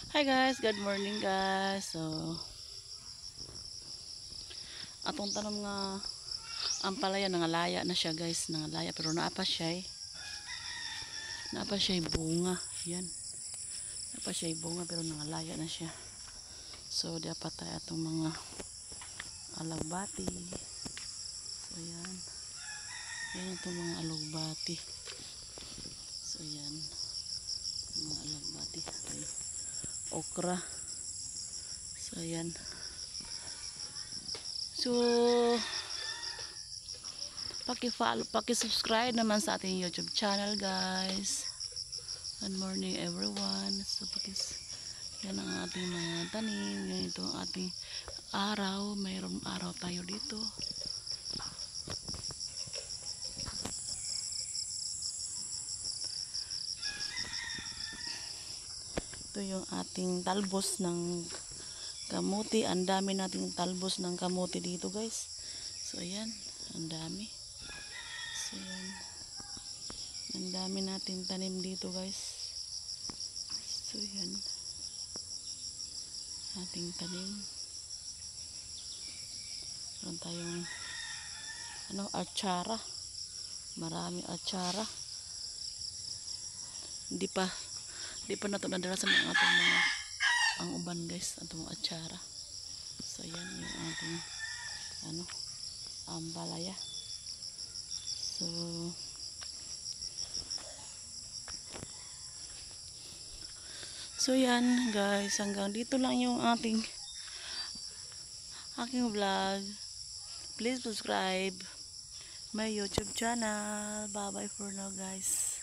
Hi guys, good morning guys. So, atong tanom nga ang palaya nangalaya na siya guys, nangalaya pero naapa siya bunga. Yan. Naapa siya bunga pero nangalaya na siya. So, dapat tayo atong mga alagbati. So, yan. Yan itong mga alagbati. So, yan. Mga alagbati. Ay, okra. So, yan. So, paki-follow, paki-subscribe naman sa ating YouTube channel, guys. Good morning, everyone. So, yan ang ating mga tanim. Yan ito ang ating araw. Mayroong araw tayo dito. Ito yung ating talbos ng kamuti. Ang dami nating talbos ng kamuti dito, guys. So, ayan. Ang dami. So, yan. Ang dami natin tanim dito, guys. So, yan. Ating tanim. Meron tayong atsara. Marami atsara. Hindi pa na ito nadala sa mga atong mga ang uban, guys. Atong atsara. So, yan yung ating ambalaya. So yan guys, hanggang dito lang yung aking vlog. Please subscribe my YouTube channel. Bye bye for now guys.